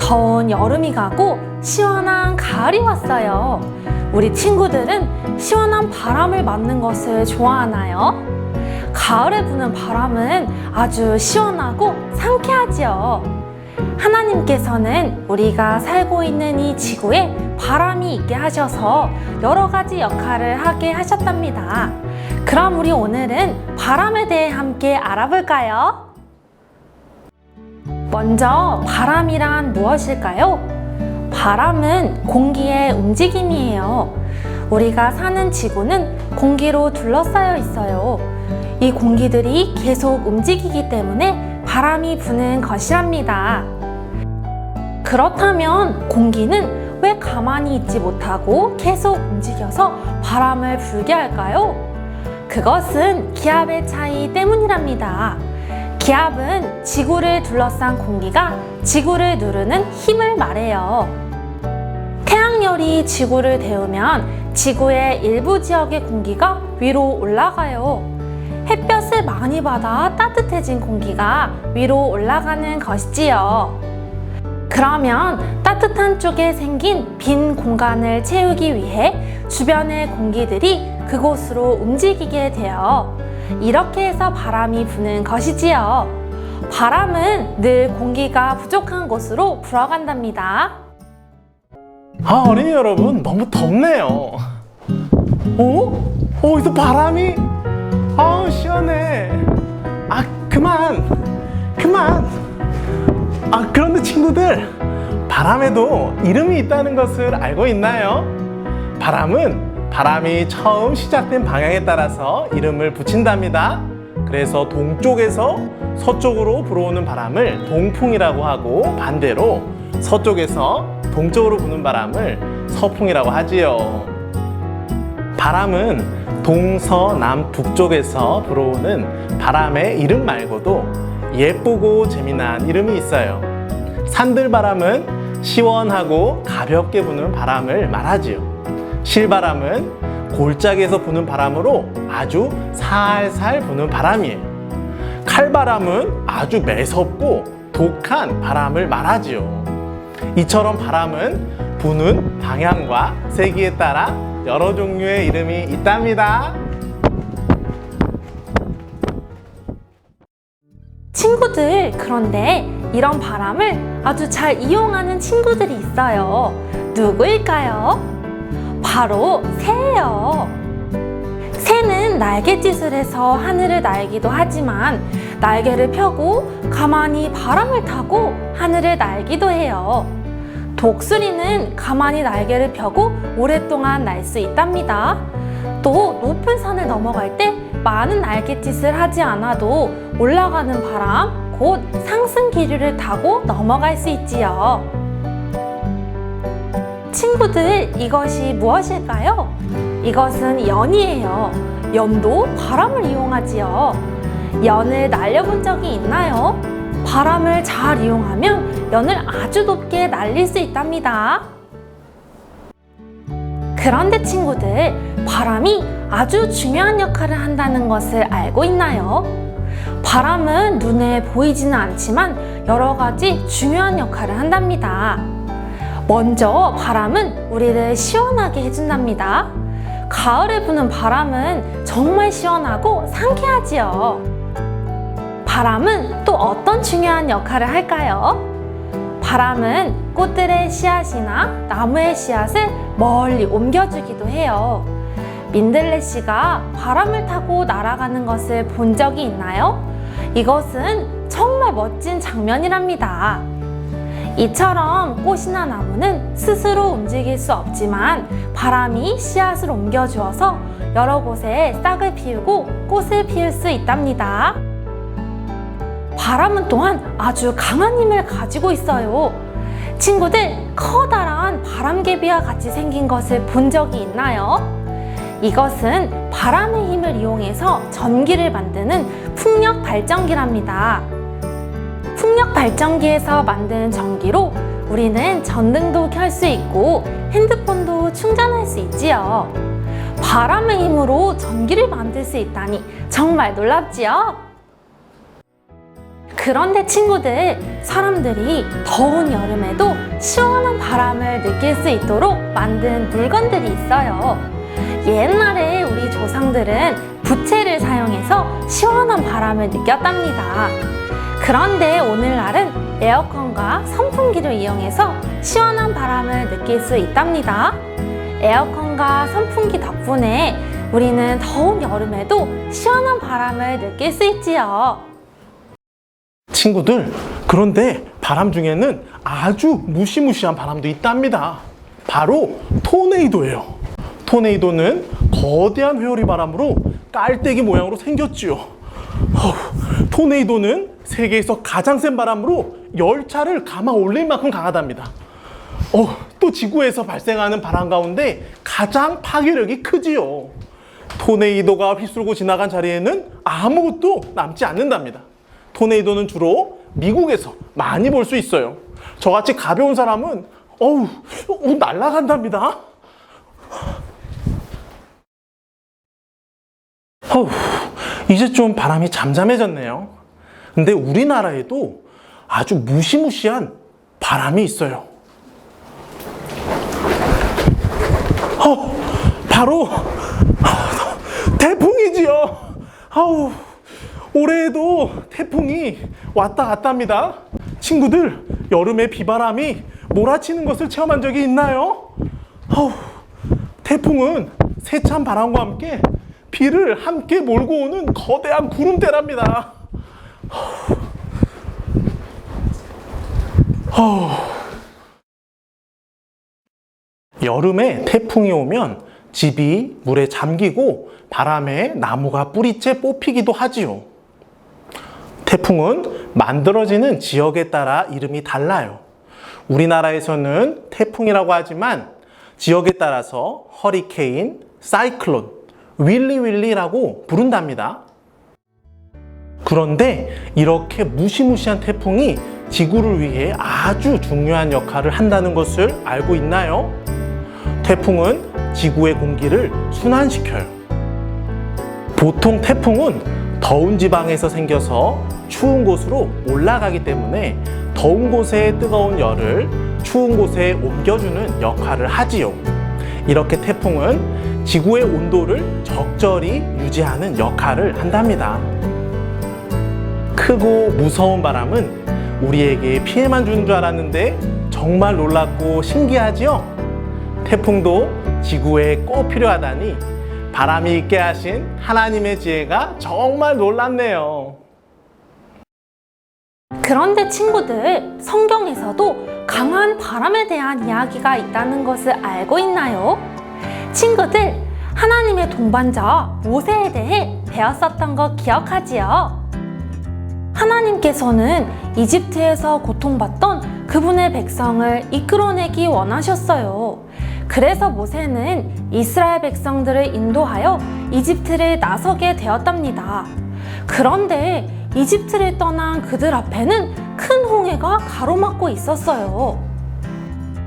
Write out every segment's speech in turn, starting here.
더운 여름이 가고 시원한 가을이 왔어요. 우리 친구들은 시원한 바람을 맞는 것을 좋아하나요? 가을에 부는 바람은 아주 시원하고 상쾌하지요. 하나님께서는 우리가 살고 있는 이 지구에 바람이 있게 하셔서 여러 가지 역할을 하게 하셨답니다. 그럼 우리 오늘은 바람에 대해 함께 알아볼까요? 먼저 바람이란 무엇일까요? 바람은 공기의 움직임이에요. 우리가 사는 지구는 공기로 둘러싸여 있어요. 이 공기들이 계속 움직이기 때문에 바람이 부는 것이랍니다. 그렇다면 공기는 왜 가만히 있지 못하고 계속 움직여서 바람을 불게 할까요? 그것은 기압의 차이 때문이랍니다. 기압은 지구를 둘러싼 공기가 지구를 누르는 힘을 말해요. 태양열이 지구를 데우면 지구의 일부 지역의 공기가 위로 올라가요. 햇볕을 많이 받아 따뜻해진 공기가 위로 올라가는 것이지요. 그러면 따뜻한 쪽에 생긴 빈 공간을 채우기 위해 주변의 공기들이 그곳으로 움직이게 돼요. 이렇게 해서 바람이 부는 것이지요. 바람은 늘 공기가 부족한 곳으로 불어간답니다. 어린이 여러분, 너무 덥네요. 어디서 바람이? 시원해. 그만. 그런데 친구들, 바람에도 이름이 있다는 것을 알고 있나요? 바람이 처음 시작된 방향에 따라서 이름을 붙인답니다. 그래서 동쪽에서 서쪽으로 불어오는 바람을 동풍이라고 하고, 반대로 서쪽에서 동쪽으로 부는 바람을 서풍이라고 하지요. 바람은 동서남북쪽에서 불어오는 바람의 이름 말고도 예쁘고 재미난 이름이 있어요. 산들바람은 시원하고 가볍게 부는 바람을 말하지요. 실바람은 골짜기에서 부는 바람으로 아주 살살 부는 바람이에요. 칼바람은 아주 매섭고 독한 바람을 말하지요. 이처럼 바람은 부는 방향과 세기에 따라 여러 종류의 이름이 있답니다. 친구들, 그런데 이런 바람을 아주 잘 이용하는 친구들이 있어요. 누구일까요? 바로 새예요. 새는 날갯짓을 해서 하늘을 날기도 하지만 날개를 펴고 가만히 바람을 타고 하늘을 날기도 해요. 독수리는 가만히 날개를 펴고 오랫동안 날 수 있답니다. 또 높은 산을 넘어갈 때 많은 날갯짓을 하지 않아도 올라가는 바람, 곧 상승 기류를 타고 넘어갈 수 있지요. 친구들, 이것이 무엇일까요? 이것은 연이에요. 연도 바람을 이용하지요. 연을 날려본 적이 있나요? 바람을 잘 이용하면 연을 아주 높게 날릴 수 있답니다. 그런데 친구들, 바람이 아주 중요한 역할을 한다는 것을 알고 있나요? 바람은 눈에 보이지는 않지만 여러 가지 중요한 역할을 한답니다. 먼저 바람은 우리를 시원하게 해준답니다. 가을에 부는 바람은 정말 시원하고 상쾌하지요. 바람은 또 어떤 중요한 역할을 할까요? 바람은 꽃들의 씨앗이나 나무의 씨앗을 멀리 옮겨주기도 해요. 민들레씨가 바람을 타고 날아가는 것을 본 적이 있나요? 이것은 정말 멋진 장면이랍니다. 이처럼 꽃이나 나무는 스스로 움직일 수 없지만 바람이 씨앗을 옮겨주어서 여러 곳에 싹을 피우고 꽃을 피울 수 있답니다. 바람은 또한 아주 강한 힘을 가지고 있어요. 친구들, 커다란 바람개비와 같이 생긴 것을 본 적이 있나요? 이것은 바람의 힘을 이용해서 전기를 만드는 풍력 발전기랍니다. 풍력 발전기에서 만든 전기로 우리는 전등도 켤 수 있고 핸드폰도 충전할 수 있지요. 바람의 힘으로 전기를 만들 수 있다니 정말 놀랍지요? 그런데 친구들, 사람들이 더운 여름에도 시원한 바람을 느낄 수 있도록 만든 물건들이 있어요. 옛날에 우리 조상들은 부채를 사용해서 시원한 바람을 느꼈답니다. 그런데 오늘날은 에어컨과 선풍기를 이용해서 시원한 바람을 느낄 수 있답니다. 에어컨과 선풍기 덕분에 우리는 더운 여름에도 시원한 바람을 느낄 수 있지요. 친구들, 그런데 바람 중에는 아주 무시무시한 바람도 있답니다. 바로 토네이도예요. 토네이도는 거대한 회오리 바람으로 깔때기 모양으로 생겼지요. 토네이도는 세계에서 가장 센 바람으로 열차를 감아 올릴 만큼 강하답니다. 또 지구에서 발생하는 바람 가운데 가장 파괴력이 크지요. 토네이도가 휘슬고 지나간 자리에는 아무것도 남지 않는답니다. 토네이도는 주로 미국에서 많이 볼 수 있어요. 저같이 가벼운 사람은 날아간답니다. 이제 좀 바람이 잠잠해졌네요. 근데 우리나라에도 아주 무시무시한 바람이 있어요. 바로 태풍이지요. 올해에도 태풍이 왔다 갔답니다. 친구들, 여름에 비바람이 몰아치는 것을 체험한 적이 있나요? 태풍은 세찬 바람과 함께 비를 함께 몰고 오는 거대한 구름대랍니다. 여름에 태풍이 오면 집이 물에 잠기고 바람에 나무가 뿌리째 뽑히기도 하지요. 태풍은 만들어지는 지역에 따라 이름이 달라요. 우리나라에서는 태풍이라고 하지만 지역에 따라서 허리케인, 사이클론, 윌리윌리라고 부른답니다. 그런데 이렇게 무시무시한 태풍이 지구를 위해 아주 중요한 역할을 한다는 것을 알고 있나요? 태풍은 지구의 공기를 순환시켜요. 보통 태풍은 더운 지방에서 생겨서 추운 곳으로 올라가기 때문에 더운 곳의 뜨거운 열을 추운 곳에 옮겨주는 역할을 하지요. 이렇게 태풍은 지구의 온도를 적절히 유지하는 역할을 한답니다. 크고 무서운 바람은 우리에게 피해만 주는 줄 알았는데 정말 놀랍고 신기하지요? 태풍도 지구에 꼭 필요하다니 바람이 있게 하신 하나님의 지혜가 정말 놀랍네요. 그런데 친구들, 성경에서도 강한 바람에 대한 이야기가 있다는 것을 알고 있나요? 친구들, 하나님의 동반자 모세에 대해 배웠었던 거 기억하지요? 하나님께서는 이집트에서 고통받던 그분의 백성을 이끌어내기 원하셨어요. 그래서 모세는 이스라엘 백성들을 인도하여 이집트를 나서게 되었답니다. 그런데 이집트를 떠난 그들 앞에는 큰 홍해가 가로막고 있었어요.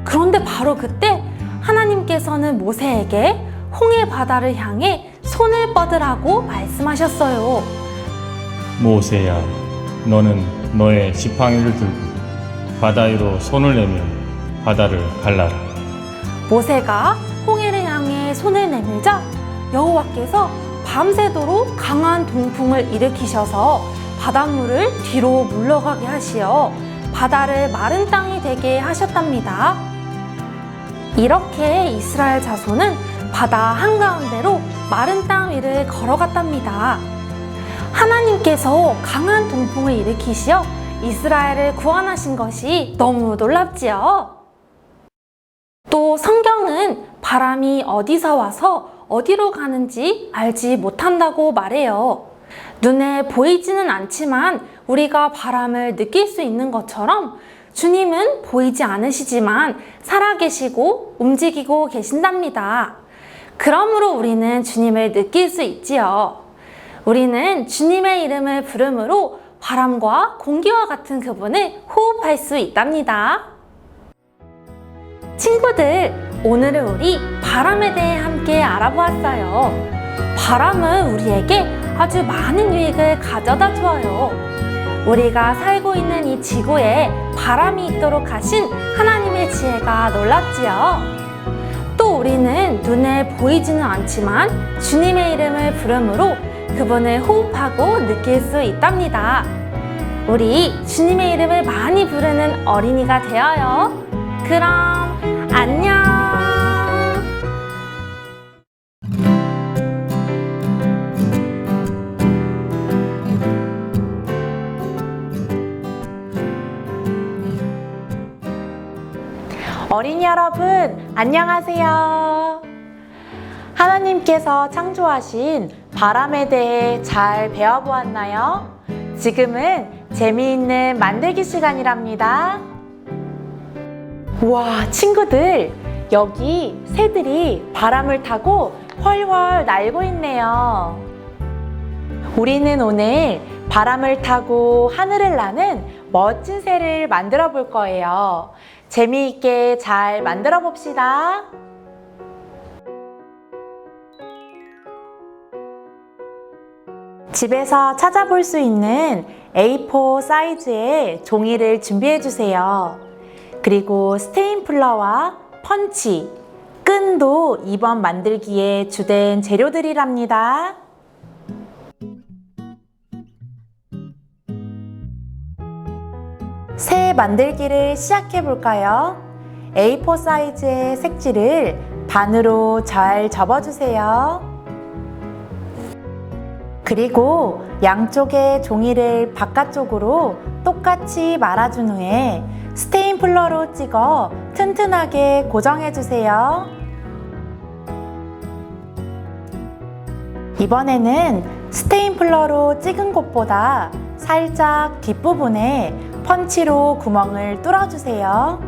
그런데 바로 그때 하나님께서는 모세에게 홍해 바다를 향해 손을 뻗으라고 말씀하셨어요. 모세야, 너는 너의 지팡이를 들고 바다 위로 손을 내면 바다를 갈라라. 모세가 홍해를 향해 손을 내밀자 여호와께서 밤새도록 강한 동풍을 일으키셔서 바닷물을 뒤로 물러가게 하시어 바다를 마른 땅이 되게 하셨답니다. 이렇게 이스라엘 자손은 바다 한가운데로 마른 땅 위를 걸어갔답니다. 하나님께서 강한 동풍을 일으키시어 이스라엘을 구원하신 것이 너무 놀랍지요. 또 성경은 바람이 어디서 와서 어디로 가는지 알지 못한다고 말해요. 눈에 보이지는 않지만 우리가 바람을 느낄 수 있는 것처럼 주님은 보이지 않으시지만 살아계시고 움직이고 계신답니다. 그러므로 우리는 주님을 느낄 수 있지요. 우리는 주님의 이름을 부름으로 바람과 공기와 같은 그분을 호흡할 수 있답니다. 친구들, 오늘은 우리 바람에 대해 함께 알아보았어요. 바람은 우리에게 아주 많은 유익을 가져다 주어요. 우리가 살고 있는 이 지구에 바람이 있도록 하신 하나님의 지혜가 놀랍지요. 또 우리는 눈에 보이지는 않지만 주님의 이름을 부름으로 그분을 호흡하고 느낄 수 있답니다. 우리 주님의 이름을 많이 부르는 어린이가 되어요. 그럼 안녕. 어린이 여러분, 안녕하세요. 하나님께서 창조하신 바람에 대해 잘 배워보았나요? 지금은 재미있는 만들기 시간이랍니다. 우와, 친구들, 여기 새들이 바람을 타고 훨훨 날고 있네요. 우리는 오늘 바람을 타고 하늘을 나는 멋진 새를 만들어 볼 거예요. 재미있게 잘 만들어 봅시다. 집에서 찾아볼 수 있는 A4 사이즈의 종이를 준비해 주세요. 그리고 스테인플러와 펀치, 끈도 이번 만들기에 주된 재료들이랍니다. 새 만들기를 시작해 볼까요? A4 사이즈의 색지를 반으로 잘 접어주세요. 그리고 양쪽의 종이를 바깥쪽으로 똑같이 말아준 후에 스테인플러로 찍어 튼튼하게 고정해 주세요. 이번에는 스테인플러로 찍은 곳보다 살짝 뒷부분에 펀치로 구멍을 뚫어주세요.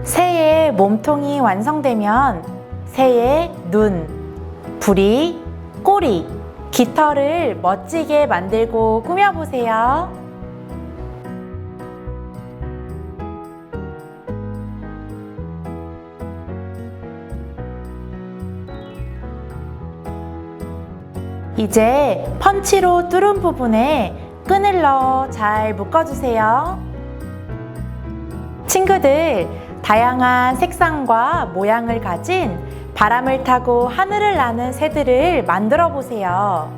새의 몸통이 완성되면 새의 눈, 부리, 꼬리, 깃털을 멋지게 만들고 꾸며보세요. 이제 펀치로 뚫은 부분에 끈을 넣어 잘 묶어주세요. 친구들, 다양한 색상과 모양을 가진 바람을 타고 하늘을 나는 새들을 만들어 보세요.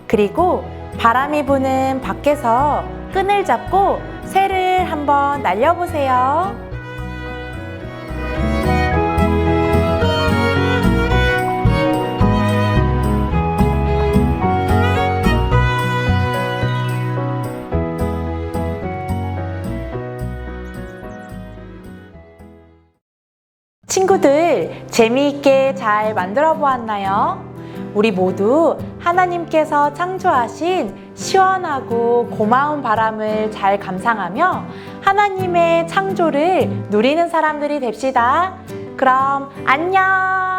그리고 바람이 부는 밖에서 끈을 잡고 새를 한번 날려보세요. 친구들, 재미있게 잘 만들어 보았나요? 우리 모두 하나님께서 창조하신 시원하고 고마운 바람을 잘 감상하며 하나님의 창조를 누리는 사람들이 됩시다. 그럼 안녕!